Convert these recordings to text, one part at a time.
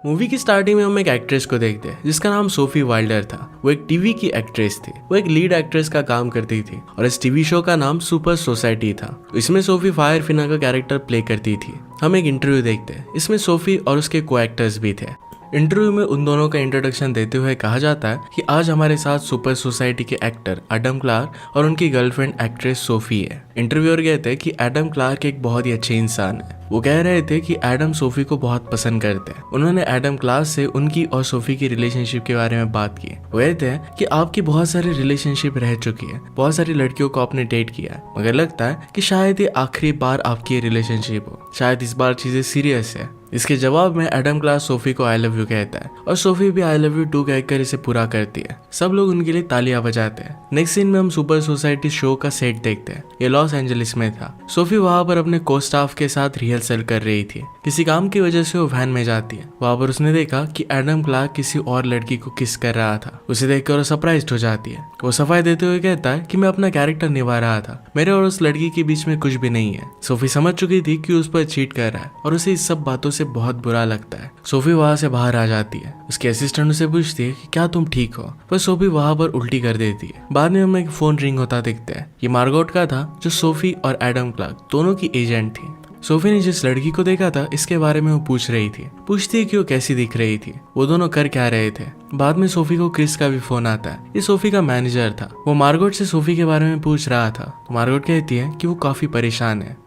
Movie की starting में हम एक एक्ट्रेस को देखते हैं जिसका नाम सोफी वाइल्डर था। वो एक टीवी की एक्ट्रेस थी। वो एक लीड एक्ट्रेस का काम करती थी और इस टीवी शो का नाम सुपर सोसाइटी था। इसमें सोफी फायर फिना का कैरेक्टर प्ले करती थी। हम एक इंटरव्यू देखते हैं। इसमें सोफी और उसके को एक्टर्स भी थे। इंटरव्यू में उन दोनों का इंट्रोडक्शन देते हुए कहा जाता है कि आज हमारे साथ सुपर सोसाइटी के एक्टर एडम क्लार्क और उनकी गर्लफ्रेंड एक्ट्रेस सोफी है। इंटरव्यूअर कहते हैं कि एडम क्लार्क एक बहुत ही अच्छे इंसान है। वो कह रहे थे कि एडम सोफी को बहुत पसंद करते हैं। उन्होंने एडम क्लार्क से उनकी और सोफी की रिलेशनशिप के बारे में बात की। वो कहते हैं कि आपकी बहुत सारी रिलेशनशिप रह चुकी है, बहुत सारी लड़कियों को आपने डेट किया है, मगर लगता है कि शायद ये आखिरी बार आपकी रिलेशनशिप हो, शायद इस बार चीजें सीरियस है। इसके जवाब में एडम क्लार्क सोफी को आई लव यू कहता है और सोफी भी आई लव यू टू कहकर इसे पूरा करती है। सब लोग उनके लिए तालियां बजाते हैं। नेक्स्ट सीन में हम सुपर सोसाइटी शो का सेट देखते हैं। ये लॉस एंजलिस में था। सोफी वहां पर अपने को स्टाफ के साथ रिहर्सल कर रही थी। किसी काम की वजह से वो वैन में जाती है। वहां पर उसने देखा कि एडम क्लार्क किसी और लड़की को किस कर रहा था। उसे देखकर वो सरप्राइज्ड हो जाती है। वो सफाई देते हुए कहता है कि मैं अपना कैरेक्टर निभा रहा था, मेरे और उस लड़की के बीच में कुछ भी नहीं है। सोफी समझ चुकी थी कि उस पर चीट कर रहा है और उसे इस सब बातों से बहुत बुरा लगता है। सोफी वहां से बाहर आ जाती है। उसके असिस्टेंट उसे पूछती है कि क्या तुम ठीक हो, पर सोफी वहां पर उल्टी कर देती है। बाद में हमें एक फोन रिंग होता दिखता है। ये मार्गोट का था जो सोफी और एडम क्लार्क दोनों की एजेंट थी। सोफी ने जिस लड़की को देखा था इसके बारे में वो पूछ रही थी। पूछती है कि वो कैसी दिख रही थी, वो दोनों कर क्या रहे थे। बाद में सोफी को क्रिस का भी फोन आता है। ये सोफी का मैनेजर था। वो मार्गोट से सोफी के बारे में पूछ रहा था तो मार्गोट कहती है कि वो काफी परेशान है।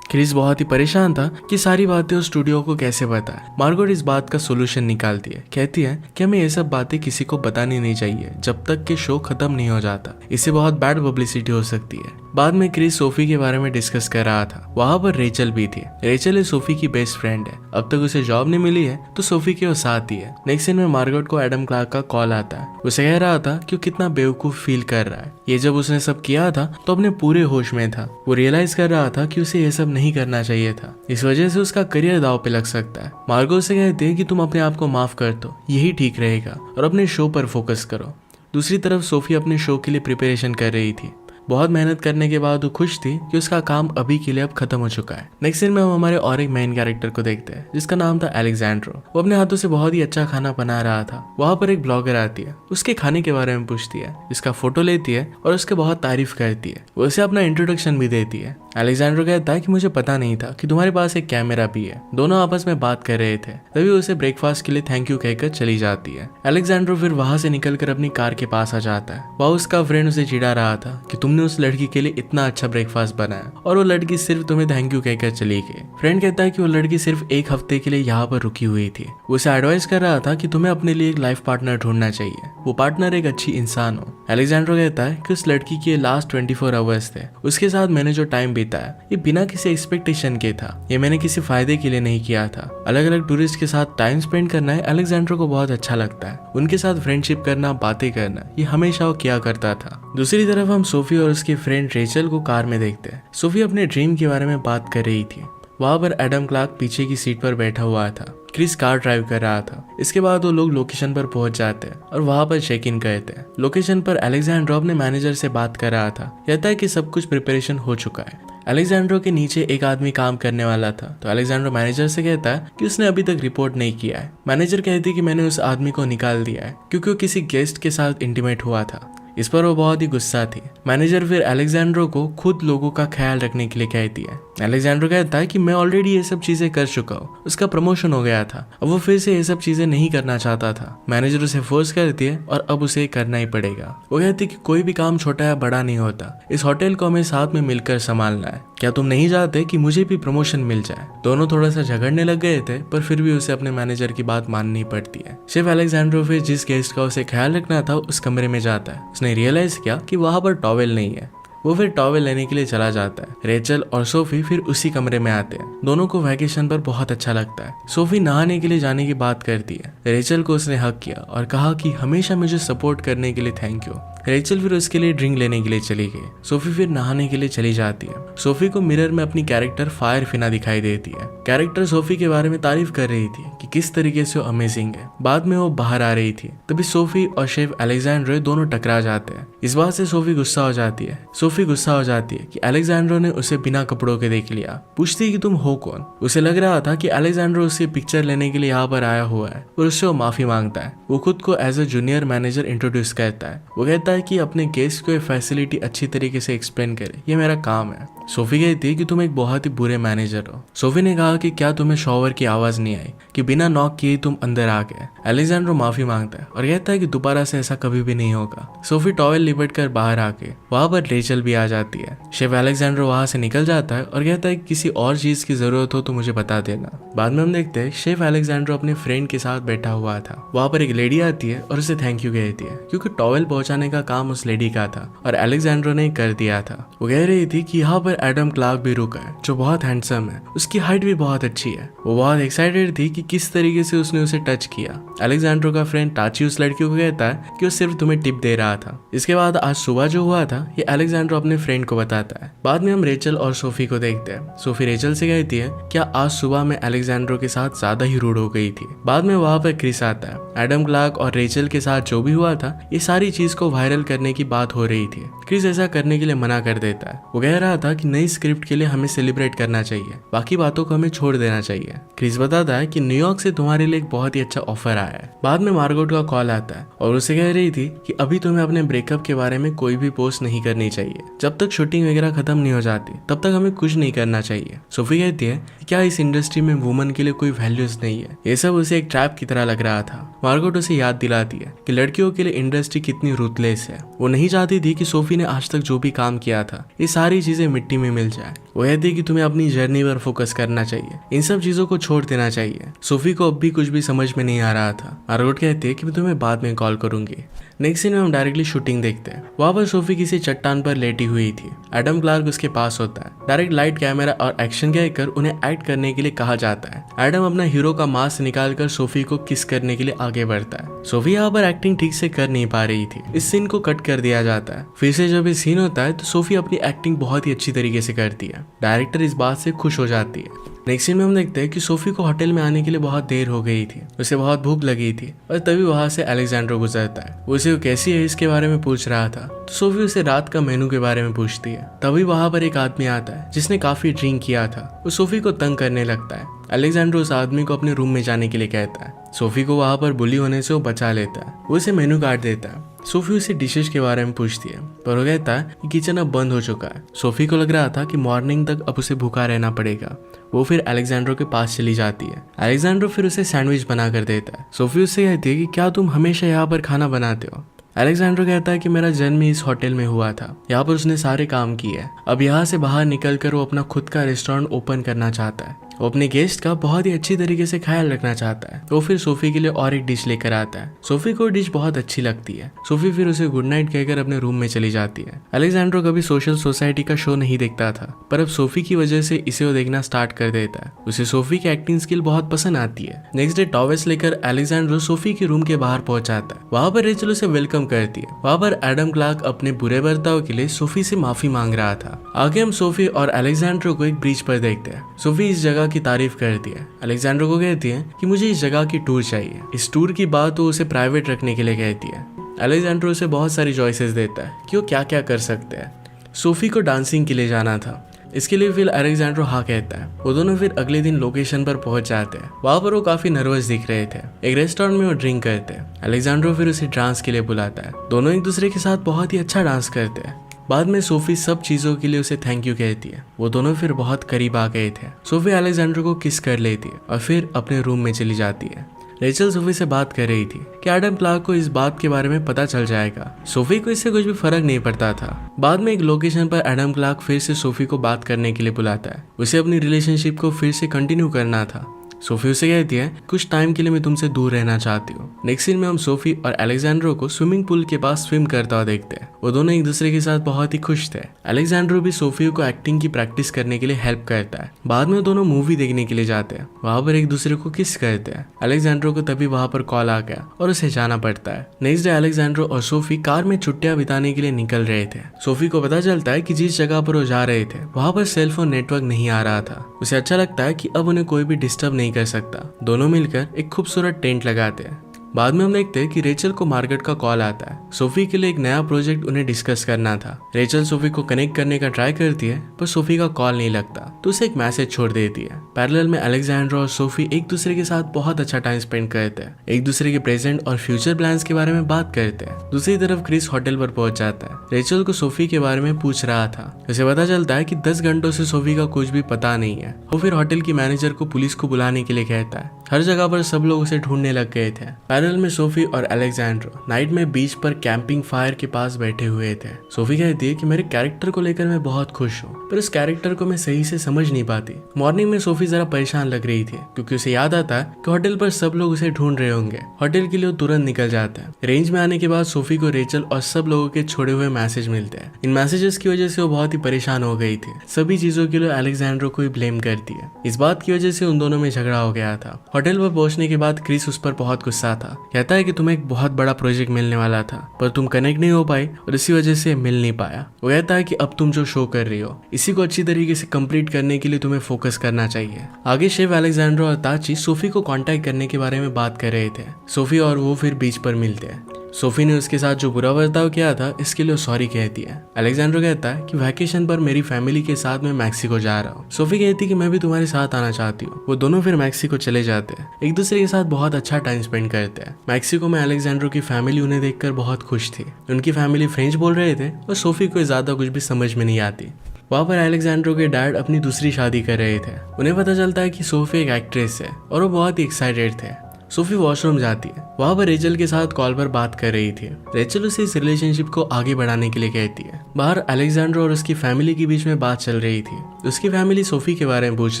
क्रिस बहुत ही परेशान था कि सारी बातें उस स्टूडियो को कैसे बताए। मार्गोट इस बात का सोल्यूशन निकालती है। कहती है कि हमें ये सब बातें किसी को बतानी नहीं चाहिए जब तक कि शो खत्म नहीं हो जाता, इससे बहुत बैड पब्लिसिटी हो सकती है। बाद में क्रिस सोफी के बारे में डिस्कस कर रहा था। वहां पर रेचल भी थी। रेचल है सोफी की बेस्ट फ्रेंड है। अब तक उसे जॉब नहीं मिली है तो सोफी के वो साथ ही है। नेक्स्ट सीन में मार्गोट को एडम क्लार्क का कॉल आता है। उसे कह रहा था कि वो कितना बेवकूफ फील कर रहा है। ये जब उसने सब किया था तो अपने पूरे होश में था। वो रियलाइज कर रहा था कि उसे ये सब नहीं करना चाहिए था, इस वजह से उसका करियर दांव पे लग सकता है। मार्गोट से कहते हैं कि तुम अपने आप को माफ कर दो, यही ठीक रहेगा और अपने शो पर फोकस करो। दूसरी तरफ सोफी अपने शो के लिए प्रिपरेशन कर रही थी। बहुत मेहनत करने के बाद वो खुश थी कि उसका काम अभी के लिए अब खत्म हो चुका है। नेक्स्ट सीन में हम हमारे और एक मेन कैरेक्टर को देखते हैं जिसका नाम था एलेक्जेंड्रो। वो अपने हाथों से बहुत ही अच्छा खाना बना रहा था। वहां पर एक ब्लॉगर आती है, उसके खाने के बारे में पूछती है, इसका फोटो लेती है और उसके बहुत तारीफ करती है। वो उसे अपना इंट्रोडक्शन भी देती है। एलेक्जेंड्रो कहता है कि मुझे पता नहीं था कि तुम्हारे पास एक कैमरा भी है। दोनों आपस में बात कर रहे थे, तभी उसे ब्रेकफास्ट के लिए थैंक यू कहकर चली जाती है। एलेक्जेंड्रो फिर वहां से निकलकर अपनी कार के पास आ जाता है। वहां उसका फ्रेंड उसे चिढ़ा रहा था कि तुमने उस लड़की के लिए इतना अच्छा ब्रेकफास्ट बनाया और वो लड़की सिर्फ तुम्हें थैंक यू कहकर चली गई। फ्रेंड कहता है कि वो लड़की सिर्फ एक हफ्ते के लिए यहाँ पर रुकी हुई थी। वो उसे एडवाइस कर रहा था कि तुम्हें अपने लिए एक लाइफ पार्टनर ढूंढना चाहिए, वो पार्टनर एक अच्छी इंसान हो। एलेक्जेंड्रो कहता है कि उस लड़की के लास्ट 24 आवर्स थे, उसके साथ मैंने जो टाइम बिताया ये बिना किसी एक्सपेक्टेशन के था, ये मैंने किसी फायदे के लिए नहीं किया था। अलग अलग टूरिस्ट के साथ टाइम स्पेंड करना है एलेक्जेंड्रो को बहुत अच्छा लगता है। उनके साथ फ्रेंडशिप करना, बातें करना, ये हमेशा वो किया करता था। दूसरी तरफ हम सोफी और उसकी फ्रेंड रेचल को कार में देखते हैं। सोफी अपने ड्रीम के बारे में बात कर रही थी। वहां पर एडम क्लार्क पीछे की सीट पर बैठा हुआ था। क्रिस कार ड्राइव कर रहा था। इसके बाद वो लोग लोकेशन पर पहुंच जाते हैं और वहां पर चेक इन करते हैं। लोकेशन पर एलेक्जेंड्रो अपने मैनेजर से बात कर रहा था। कहता है कि सब कुछ प्रिपरेशन हो चुका है। एलेक्जेंड्रो के नीचे एक आदमी काम करने वाला था तो एलेक्जेंड्रो मैनेजर से कहता है कि उसने अभी तक रिपोर्ट नहीं किया है। मैनेजर कहती है कि मैंने उस आदमी को निकाल दिया है क्योंकि वो किसी गेस्ट के साथ इंटीमेट हुआ था। इस पर वो बहुत ही गुस्सा थी। मैनेजर फिर एलेक्जेंड्रो को खुद लोगों का ख्याल रखने के लिए कहती है। एलेक्जेंड्रो कहता है कि मैं ऑलरेडी ये सब चीजें कर चुका हूँ, उसका प्रमोशन हो गया था, अब वो फिर से ये सब चीजें नहीं करना चाहता था। मैनेजर उसे फोर्स करती है और अब उसे करना ही पड़ेगा। वो कहती है कि कोई भी काम छोटा या बड़ा नहीं होता, इस होटल को हमें साथ में मिलकर संभालना है। क्या तुम नहीं चाहते कि मुझे भी प्रमोशन मिल जाए? दोनों थोड़ा सा झगड़ने लग गए थे पर फिर भी उसे अपने मैनेजर की बात माननी पड़ती है। सिर्फ एलेक्जेंड्रो फिर जिस गेस्ट का उसे ख्याल रखना था उस कमरे में जाता है। उसने रियलाइज किया कि वहां पर टॉवेल नहीं है। वो फिर टॉवेल लेने के लिए चला जाता है। रेचल और सोफी फिर उसी कमरे में आते हैं। दोनों को वैकेशन पर बहुत अच्छा लगता है। सोफी नहाने के लिए जाने की बात करती है। रेचल को उसने हक किया और कहा कि हमेशा मुझे सपोर्ट करने के लिए थैंक यू। रेचल फिर उसके लिए ड्रिंक लेने के लिए चली गई। सोफी फिर नहाने के लिए चली जाती है। सोफी को मिरर में अपनी कैरेक्टर फायर फिना दिखाई देती है। कैरेक्टर सोफी के बारे में तारीफ कर रही थी कि किस तरीके से वो अमेजिंग है। बाद में वो बाहर आ रही थी, तभी सोफी और शेफ अलेक्जेंड्रो दोनों टकरा जाते हैं। इस बात से सोफी गुस्सा हो जाती है कि अलेक्जेंड्रो ने उसे बिना कपड़ों के देख लिया। पूछती है कि तुम हो कौन। उसे लग रहा था कि अलेक्जेंड्रो उसकी पिक्चर लेने के लिए यहाँ पर आया हुआ है और उससे वो माफी मांगता है। वो खुद को as a junior manager introduce करता है। वो कहता है कि अपने गेस्ट को ये फैसिलिटी अच्छी तरीके से एक्सप्लेन करे, ये मेरा काम है। सोफी कहती है कि तुम एक बहुत ही बुरे मैनेजर हो। सोफी ने कहा कि क्या तुम्हें शॉवर की आवाज नहीं आई कि बिना नॉक किए तुम अंदर आ गए। अलेक्जेंड्रो माफी मांगता है और कहता है कि दोबारा से ऐसा कभी भी नहीं होगा। सोफी टॉवेल लिपट कर बाहर आके वहां पर रेचल भी आ जाती है। शेफ अलेक्जेंड्रो वहां से निकल जाता है और कहता है कि किसी और चीज की जरूरत हो तो मुझे बता देना। बाद में हम देखते हैं शेफ अलेक्जेंड्रो अपने फ्रेंड के साथ बैठा हुआ था। वहां पर एक लेडी आती है और उसे थैंक यू कहती है क्योंकि टॉवेल पहुंचाने का काम उस लेडी का था और अलेक्जेंड्रो ने कर दिया था। वो कह रही थी कि यहाँ पर एडम क्लार्क भी रुका है जो बहुत हैंडसम है, उसकी हाइट भी बहुत अच्छी है। वो बहुत एक्साइटेड थी कि किस तरीके से उसने उसे टच किया। अलेक्जेंड्रो का फ्रेंड टाची उस लड़की को कहता है कि वो सिर्फ तुम्हें टिप दे रहा था। इसके बाद आज सुबह जो हुआ था ये अलेक्जेंड्रो अपने फ्रेंड को बताता है। बाद में हम रेचल और सोफी को देखते हैं। सोफी रेचल से कहती है क्या आज सुबह में अलेक्जेंड्रो के साथ ज्यादा ही रूड हो गई थी। बाद में वहां पर क्रिस आता है। एडम क्लार्क और रेचल के साथ जो भी हुआ था ये सारी चीज को वायरल करने की बात हो रही थी। क्रिस ऐसा करने के लिए मना कर देता है। वो कह रहा था कि नई स्क्रिप्ट के लिए हमें सेलिब्रेट करना चाहिए, बाकी बातों को हमें छोड़ देना चाहिए। क्रिस बताता है कि न्यूयॉर्क से तुम्हारे लिए एक बहुत ही अच्छा ऑफर आया है। बाद में मार्गोट का कॉल आता है और उसे कह रही थी कि अभी तुम्हें अपने ब्रेकअप के बारे में कोई भी पोस्ट नहीं करनी चाहिए। जब तक शूटिंग वगैरह खत्म नहीं हो जाती तब तक हमें कुछ नहीं करना चाहिए। सोफी कहती है कि क्या इस इंडस्ट्री में वुमन के लिए कोई वैल्यूज नहीं है। ये सब उसे एक ट्रैप की तरह लग रहा था। मार्गोट उसे याद दिलाती है कि लड़कियों के लिए इंडस्ट्री कितनी रूथलेस है। वो नहीं चाहती थी कि सोफी ने आज तक जो भी काम किया था ये सारी चीजें मिट्टी में मिल जाए। वो कहती है कि तुम्हें अपनी जर्नी पर फोकस करना चाहिए, इन सब चीजों को छोड़ देना चाहिए। सोफी को अब भी कुछ भी समझ में नहीं आ रहा था। मार्गोट कहती है कि मैं तुम्हें बाद में कॉल करूंगी। नेक्स्ट सीन में हम डायरेक्टली शूटिंग देखते हैं। वहां पर सोफी किसी चट्टान पर लेटी हुई थी। एडम क्लार्क उसके पास होता है। डायरेक्ट लाइट, कैमरा और एक्शन कहकर उन्हें एक्ट करने के लिए कहा जाता है। एडम अपना हीरो का मास्क निकालकर सोफी को किस करने के लिए आगे बढ़ता है। सोफी यहाँ पर एक्टिंग ठीक से कर नहीं पा रही थी। इस सीन को कट कर दिया जाता है। फिर से जब ये सीन होता है तो सोफी अपनी एक्टिंग बहुत ही अच्छी तरीके से करती है। डायरेक्टर इस बात से खुश हो जाती है। नेक्स्ट सीन में हम देखते हैं कि सोफी को होटल में आने के लिए बहुत देर हो गई थी। उसे बहुत भूख लगी थी और तभी वहां से अलेक्जेंड्रो गुजरता है। वो उसे कैसी है इसके बारे में पूछ रहा था तो सोफी उसे रात का मेनू के बारे में पूछती है। तभी वहां पर एक आदमी आता है जिसने काफी ड्रिंक किया था। वो सोफी को तंग करने लगता है। अलेक्जेंड्रो उस आदमी को अपने रूम में जाने के लिए कहता है। सोफी को वहां पर बुली होने से वो बचा लेता है। वो उसे मेनू कार्ड देता है। सोफी उसे डिशेस के बारे में पूछती है पर वो कहता है कि किचन अब बंद हो चुका है। सोफी को लग रहा था कि मॉर्निंग तक अब उसे भूखा रहना पड़ेगा। वो फिर अलेक्जेंड्रो के पास चली जाती है। अलेक्जेंड्रो फिर उसे सैंडविच बना कर देता है। सोफी उससे कहती है कि क्या तुम हमेशा यहाँ पर खाना बनाते हो। अलेक्जेंड्रो कहता है कि मेरा जन्म ही इस होटल में हुआ था, यहाँ पर उसने सारे काम किए। अब यहाँ से बाहर निकलकर वो अपना खुद का रेस्टोरेंट ओपन करना चाहता है। वो अपने गेस्ट का बहुत ही अच्छी तरीके से ख्याल रखना चाहता है। वो फिर सोफी के लिए और एक डिश लेकर आता है। सोफी को डिश बहुत अच्छी लगती है। सोफी फिर उसे गुड नाइट कहकर अपने रूम में चली जाती है। अलेक्जेंड्रो कभी सोशल सोसाइटी का शो नहीं देखता था पर अब सोफी की वजह से इसे वो देखना स्टार्ट कर देता है। उसे सोफी की एक्टिंग स्किल बहुत पसंद आती है। नेक्स्ट डे टॉवेल्स लेकर अलेक्जेंड्रो सोफी के रूम के बाहर पहुंच जाता है। वहां पर रेचल उसे वेलकम करती है। वहां पर एडम क्लार्क अपने बुरे बर्ताव के लिए सोफी से माफी मांग रहा था। आगे हम सोफी और अलेक्जेंड्रो को एक ब्रिज पर देखते हैं। सोफी इस जगह की तारीफ करती है। अलेक्जेंड्रो को कहती है कि मुझे इस जगह की टूर चाहिए। इस टूर की बात वो उसे प्राइवेट रखने के लिए कहती है। अलेक्जेंड्रो उसे बहुत सारी चॉइसेस देता है कि वो क्या क्या कर सकते हैं। सोफी को डांसिंग के लिए जाना था, इसके लिए फिर अलेक्जेंड्रो हाँ कहता है। वो दोनों फिर अगले दिन लोकेशन पर पहुंच जाते हैं। वहां पर वो काफी नर्वस दिख रहे थे। एक रेस्टोरेंट में वो ड्रिंक करते हैं। अलेक्जेंड्रो फिर उसे डांस के लिए बुलाता है। दोनों एक दूसरे के साथ बहुत ही अच्छा डांस करते हैं। बाद में सोफी सब चीजों के लिए उसे थैंक यू कहती है। वो दोनों फिर बहुत करीब आ गए थे। सोफी अलेक्जेंड्रो को किस कर लेती है और फिर अपने रूम में चली जाती है। रेचल सोफी से बात कर रही थी कि एडम क्लार्क को इस बात के बारे में पता चल जाएगा। सोफी को इससे कुछ भी फर्क नहीं पड़ता था। बाद में एक लोकेशन पर एडम क्लार्क फिर से सोफी को बात करने के लिए बुलाता है। उसे अपनी रिलेशनशिप को फिर से कंटिन्यू करना था। सोफी उसे कहती है कुछ टाइम के लिए मैं तुमसे दूर रहना चाहती हूँ। नेक्स्ट सीन में हम सोफी और अलेक्जेंड्रो को स्विमिंग पूल के पास स्विम करता हुआ देखते हैं। वो दोनों एक दूसरे के साथ बहुत ही खुश थे। अलेक्जेंड्रो भी सोफी को एक्टिंग की प्रैक्टिस करने के लिए हेल्प करता है। बाद में दोनों मूवी देखने के लिए जाते हैं। वहां पर एक दूसरे को किस करते हैं। अलेक्जेंड्रो को तभी वहां पर कॉल आ गया और उसे जाना पड़ता है। नेक्स्ट डे अलेक्जेंड्रो और सोफी कार में छुट्टियां बिताने के लिए निकल रहे थे। सोफी को पता चलता है कि जिस जगह पर वो जा रहे थे वहां पर सेलफोन नेटवर्क नहीं आ रहा था। उसे अच्छा लगता है कि अब उन्हें कोई भी डिस्टर्ब नहीं नहीं कर सकता। दोनों मिलकर एक खूबसूरत टेंट लगाते हैं। बाद में हम देखते हैं कि रेचल को मार्गरेट का कॉल आता है। सोफी के लिए एक नया प्रोजेक्ट उन्हें डिस्कस करना था। रेचल सोफी को कनेक्ट करने का ट्राई करती है पर सोफी का कॉल नहीं लगता तो उसे एक मैसेज छोड़ देती है। पैरेलल में अलेक्जेंड्रा और सोफी एक दूसरे के साथ बहुत अच्छा टाइम स्पेंड करते हैं, एक दूसरे के प्रेजेंट और फ्यूचर प्लान्स के बारे में बात करते हैं। दूसरी तरफ क्रिस होटल पर पहुंच जाता है। रेचल को सोफी के बारे में पूछ रहा था। उसे पता चलता है कि 10 घंटों से सोफी का कुछ भी पता नहीं है। वो फिर होटल की मैनेजर को पुलिस को बुलाने के लिए कहता है। हर जगह पर सब लोग उसे ढूंढने लग गए थे। पैरेलल में सोफी और अलेक्जेंड्रो नाइट में बीच पर कैंपिंग फायर के पास बैठे हुए थे। सोफी कहती है कि मेरे कैरेक्टर को लेकर मैं बहुत खुश हूँ पर इस कैरेक्टर को मैं सही से समझ नहीं पाती। मॉर्निंग में सोफी जरा परेशान लग रही थी क्योंकि उसे याद आता है कि होटल पर सब लोग उसे ढूंढ रहे होंगे। होटल के लिए वो तुरंत निकल जाता है। रेंज में आने के बाद सोफी को रेचल और सब लोगों के छोड़े हुए मैसेज मिलते हैं। इन मैसेजेस की वजह से वो बहुत ही परेशान हो गई थी। सभी चीजों के लिए अलेक्जेंड्रो को ही ब्लेम करती है। इस बात की वजह से उन दोनों में झगड़ा हो गया था। होटल पर पहुंचने के बाद क्रिस उस पर बहुत गुस्सा था। कहता है कि तुम्हें एक बहुत बड़ा प्रोजेक्ट मिलने वाला था पर तुम कनेक्ट नहीं हो पाई और इसी वजह से मिल नहीं पाया। वो कहता है कि अब तुम जो शो कर रही हो इसी को अच्छी तरीके से कंप्लीट करने के लिए तुम्हें फोकस करना चाहिए। आगे शेफ अलेक्जेंड्रो और ताची सोफी को कांटेक्ट करने के बारे में बात कर रहे थे। सोफी और वो फिर बीच पर मिलते हैं। सोफी ने उसके साथ जो बुरा बर्ताव किया था इसके लिए सॉरी कहती है। अलेक्जेंड्रो कहता है कि वैकेशन पर मेरी फैमिली के साथ मैं मैक्सिको जा रहा हूँ। सोफी कहती है कि मैं भी तुम्हारे साथ आना चाहती हूँ। वो दोनों फिर मैक्सिको चले जाते हैं, एक दूसरे के साथ बहुत अच्छा टाइम स्पेंड करते हैं। मैक्सिको में अलेक्जेंड्रो की फैमिली उन्हें देखकर बहुत खुश थी। उनकी फैमिली फ्रेंच बोल रहे थे और सोफी को ज्यादा कुछ भी समझ में नहीं आती। वहाँ पर अलेक्जेंड्रो के डैड अपनी दूसरी शादी कर रहे थे। उन्हें पता चलता है कि सोफी एक एक्ट्रेस है और वो बहुत ही एक्साइटेड थे। सोफी वॉशरूम जाती है। वहाँ पर रेचल के साथ कॉल पर बात कर रही थी। रेचल उसे इस रिलेशनशिप को आगे बढ़ाने के लिए कहती है। बाहर अलेक्जेंड्रो और उसकी फैमिली के बीच में बात चल रही थी। उसकी फैमिली सोफी के बारे में पूछ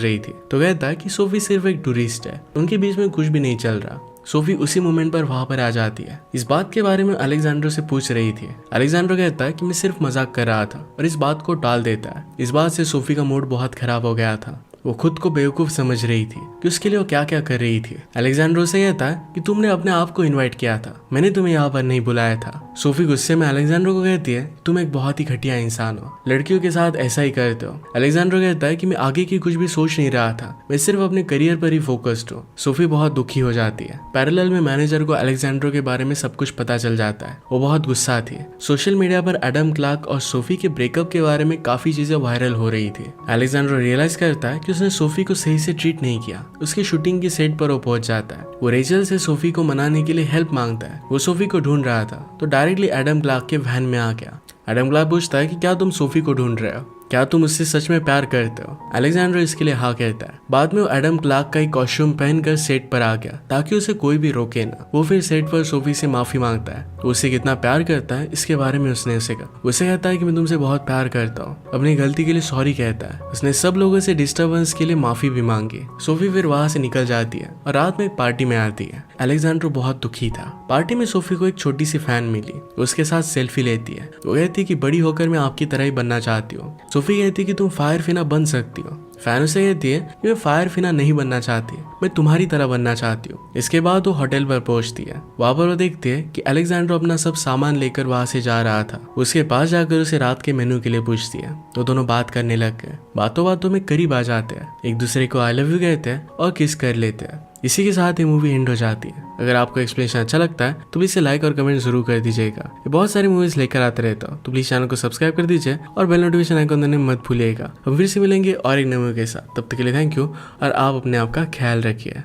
रही थी तो कहता है कि सोफी सिर्फ एक टूरिस्ट है, उनके बीच में कुछ भी नहीं चल रहा। सोफी उसी मोमेंट पर वहां पर आ जाती है। इस बात के बारे में अलेक्जेंड्रो से पूछ रही थी। अलेक्जेंड्रो कहता है कि मैं सिर्फ मजाक कर रहा था और इस बात को टाल देता है। इस बात से सोफी का मूड बहुत खराब हो गया था। वो खुद को बेवकूफ समझ रही थी कि उसके लिए वो क्या क्या कर रही थी। अलेक्जेंड्रो से कहता है कि तुमने अपने आप को इनवाइट किया था, मैंने तुम्हें यहाँ पर नहीं बुलाया था। सोफी गुस्से में अलेक्जेंड्रो को कहती है तुम एक बहुत ही घटिया इंसान हो, लड़कियों के साथ ऐसा ही करते हो। अलेक्जेंड्रो कहता है कि मैं आगे की कुछ भी सोच नहीं रहा था, मैं सिर्फ अपने करियर पर ही फोकस्ड हूँ। सोफी बहुत दुखी हो जाती है। पैरेलल में मैनेजर को अलेक्जेंड्रो के बारे में सब कुछ पता चल जाता है। वो बहुत गुस्सा थी। सोशल मीडिया पर एडम क्लार्क और सोफी के ब्रेकअप के बारे में काफी चीजें वायरल हो रही थी। अलेक्जेंड्रो रियलाइज करता है कि उसने सोफी को सही से ट्रीट नहीं किया। उसकी शूटिंग की सेट पर वो पहुंच जाता है। वो रेचल से सोफी को मनाने के लिए हेल्प मांगता है। वो सोफी को ढूंढ रहा था तो डायरेक्टली एडम क्लार्क के वैन में आ गया। एडम क्लार्क पूछता है कि क्या तुम सोफी को ढूंढ रहे हो, क्या तुम उससे सच में प्यार करते हो। अलेक्जेंड्रो इसके लिए हाँ कहता है। बाद में वो एडम क्लार्क का एक कॉस्ट्यूम पहनकर सेट पर आ गया ताकि उसे कोई भी रोके ना। वो फिर सेट पर सोफी से माफी मांगता है। तो उसे कितना प्यार करता है इसके बारे में उसने उसे कहा। उसे कहता है कि मैं तुमसे बहुत प्यार करता हूँ, अपनी गलती के लिए सॉरी कहता है। उसने सब लोगों से डिस्टर्बेंस के लिए माफी भी मांगी। सोफी फिर वहां से निकल जाती है और रात में एक पार्टी में आती है। अलेक्जेंड्रो बहुत दुखी था। पार्टी में सोफी को एक छोटी सी फैन मिली, उसके साथ सेल्फी लेती है। वो कहती है कि बड़ी होकर मैं आपकी तरह ही बनना चाहती हूँ। सोफी कहती है कि तुम फायर फिना बन सकती हो। फैन उसे कहती है कि मैं फायर फिना नहीं बनना चाहती, मैं तुम्हारी तरह बनना चाहती हूँ। इसके बाद वो होटल पर पहुंचती है। वहां पर वो देखती है कि अलेक्जेंड्रो अपना सब सामान लेकर वहां से जा रहा था। उसके पास जाकर उसे रात के मेनू के लिए पूछती है। तो दोनों बात करने लग गए। बातों बातों में करीब आ जाते हैं, एक दूसरे को आई लव यू कहते हैं और किस कर लेते हैं। इसी के साथ ये मूवी एंड हो जाती है। अगर आपको एक्सप्लेनेशन अच्छा लगता है तो प्लीज इसे लाइक और कमेंट जरूर कर दीजिएगा। ये बहुत सारी मूवीज लेकर आते रहता हूँ तो प्लीज चैनल को सब्सक्राइब कर दीजिए और बेल नोटिफिकेशन आइकन दबाना मत भूलिएगा। हम फिर से मिलेंगे और एक नए मूवी के साथ। तब तक के लिए थैंक यू और आप अपने आप का ख्याल रखिए।